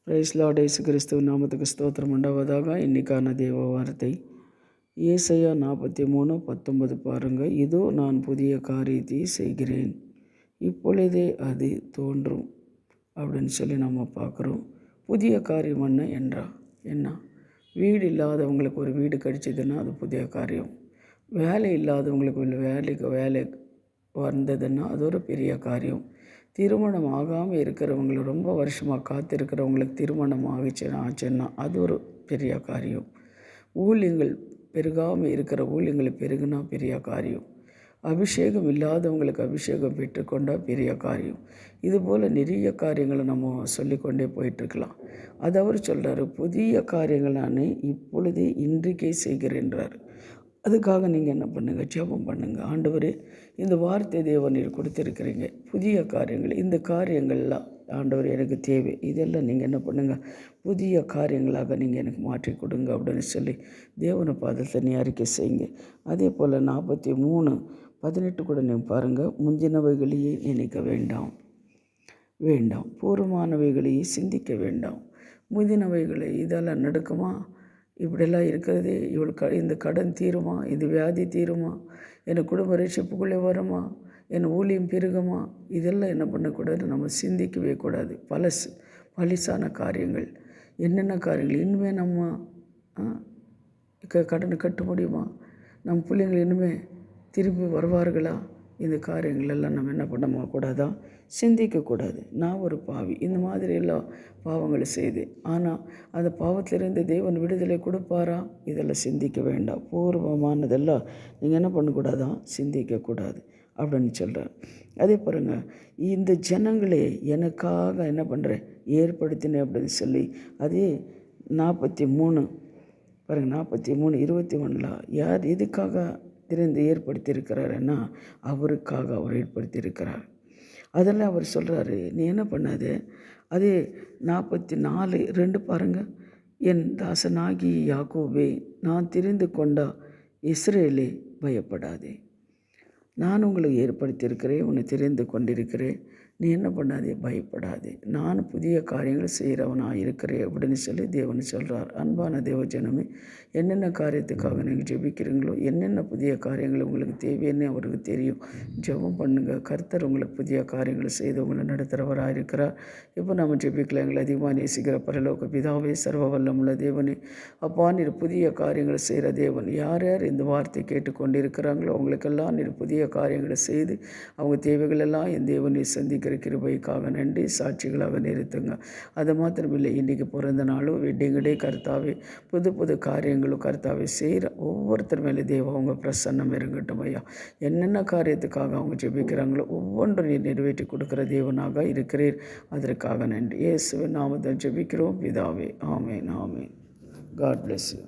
Price Lord. இயேசு கிறிஸ்துவின் நாமத்துக்கு ஸ்தோத்திரம் உண்டாவதாக. இன்னைக்கான தேவ வார்த்தை ஏசாயா 43:19 பாருங்கள். இதோ நான் புதிய காரியத்தை செய்கிறேன், இப்பொழுதே அது தோன்றும் அப்படின்னு சொல்லி நம்ம பார்க்குறோம். புதிய காரியம் என்ன? வீடு இல்லாதவங்களுக்கு ஒரு வீடு கிடைச்சதுன்னா அது புதிய காரியம். வேலை இல்லாதவங்களுக்கு வேலை வந்ததுன்னா அது ஒரு பெரிய காரியம். திருமணம் ஆகாமல் இருக்கிறவங்களை ரொம்ப வருஷமாக காத்திருக்கிறவங்களுக்கு திருமணம் ஆச்சுன்னா அது ஒரு பெரிய காரியம். ஊழியங்கள் பெருகாமல் இருக்கிற ஊழியங்களை பெருகுனா பெரிய காரியம். அபிஷேகம் இல்லாதவங்களுக்கு அபிஷேகம் பெற்றுக்கொண்டால் பெரிய காரியம். இதுபோல் நிறைய காரியங்களை நம்ம சொல்லிக்கொண்டே போயிட்டுருக்கலாம். அது அவர் சொல்கிறார், புதிய காரியங்கள் நான் இப்பொழுதே இன்றைக்கே செய்கிறேன்றார். அதுக்காக நீங்கள் என்ன பண்ணுங்கள்? ஜெபம் பண்ணுங்கள். ஆண்டவரே, இந்த வார்த்தை தேவனீர் கொடுத்துருக்கிறீங்க, புதிய காரியங்கள், இந்த காரியங்கள்லாம் ஆண்டவர் எனக்கு தேவை. இதெல்லாம் நீங்கள் என்ன பண்ணுங்கள்? புதிய காரியங்களாக நீங்கள் எனக்கு மாற்றி கொடுங்க அப்படின்னு சொல்லி தேவனை பாதத்தை நீ அறிக்கை செய்யுங்க. அதே போல் 43:18 கூட நீங்கள் பாருங்கள். முந்தினவைகளையே நினைக்க வேண்டாம், பூர்வமானவைகளையே சிந்திக்க வேண்டாம். முந்தினவைகளை இதெல்லாம் நடக்குமா? இப்படியெல்லாம் இருக்கிறதே, இந்த கடன் தீருமா? இந்த வியாதி தீருமா? என் குடும்ப ரட்சிப்புக்குள்ளே வருமா? என் ஊழியம் பெருகுமா? இதெல்லாம் என்ன பண்ணக்கூடாது? நம்ம சிந்திக்கவே கூடாது. பழசான காரியங்கள், என்னென்ன காரியங்கள், இனிமேல் நம்ம கடனை கட்ட முடியுமா? நம்ம பிள்ளைங்கள் இனிமேல் திரும்பி வருவார்களா? இந்த காரியங்களெல்லாம் நம்ம என்ன பண்ண கூடாதான்? சிந்திக்கக்கூடாது. நான் ஒரு பாவி, இந்த மாதிரி எல்லாம் பாவங்களை செய்தேன், ஆனால் அந்த பாவத்திலிருந்து தேவன் விடுதலை கொடுப்பாரா? இதெல்லாம் சிந்திக்க வேண்டாம். பூர்வமானதெல்லாம் நீங்கள் என்ன பண்ணக்கூடாதான்? சிந்திக்கக்கூடாது அப்படின்னு சொல்கிறார். அதே பாருங்கள், இந்த ஜனங்களே எனக்காக என்ன பண்ணுறேன்? ஏற்படுத்தினேன் அப்படின்னு சொல்லி அதே 43 பாருங்கள். 43:21 யார் எதுக்காக ஏற்படுத்தியிருக்கிறாருன்னா அவருக்காக அவர் ஏற்படுத்தியிருக்கிறார். அதெல்லாம் அவர் சொல்கிறாரு, நீ என்ன பண்ணாது? அதே 44:2 பாருங்கள். என் தாசனாகி யாக்கோபே, நான் தெரிந்து கொண்டா இஸ்ரேலே, பயப்படாதே. நான் உங்களை ஏற்படுத்தியிருக்கிறேன், உன்னை தெரிந்து கொண்டிருக்கிறேன், நீ என்ன பண்ணாதே? பயப்படாதே. நான் புதிய காரியங்களை செய்கிறவனாக இருக்கிறேன் அப்படின்னு சொல்லி தேவன் சொல்கிறார். அன்பான தேவஜனமே, என்னென்ன காரியத்துக்காக நீங்கள் ஜெபிக்கிறீங்களோ, என்னென்ன புதிய காரியங்கள் உங்களுக்கு தேவைன்னு அவருக்கு தெரியும். ஜெபம் பண்ணுங்கள். கர்த்தர் உங்களுக்கு புதிய காரியங்களை செய்து உங்களை நடத்துகிறவராக இருக்கிறார். இப்போ நம்ம ஜெபிக்கலாம். எங்களை அதிகமாக நேசிக்கிற பரலோக பிதாவே, சர்வ வல்லமுள்ள தேவனே, அப்பா, நீர் புதிய காரியங்களை செய்கிற தேவன். யார் யார் இந்த வார்த்தை கேட்டுக்கொண்டு இருக்கிறாங்களோ அவங்களுக்கெல்லாம் நீர் புதிய காரியங்களை செய்து அவங்க தேவைகளெல்லாம் என் தேவனை சந்திக்கிற கிருபைக்காக நன்றி. சாட்சிகளாக நிறுத்துங்க. அது மாத்திரமில்லை, இன்றைக்கி பிறந்த நாளும் வெட்டிங்களே கர்த்தாவே, புது காரியங்களும் கர்த்தாவே செய்கிற ஒவ்வொருத்தர் மேலே தேவ அவங்க பிரசன்னம் இருங்கட்டும் ஐயா. என்னென்ன காரியத்துக்காக அவங்க ஜெபிக்கிறாங்களோ ஒவ்வொன்றும் நீ நிறைவேற்றி கொடுக்குற தேவனாக இருக்கிறீர். அதற்காக நன்றி. இயேசுவின் நாமத்தில் ஜெபிக்கிறோம் பிதாவே. ஆமேன். God bless you.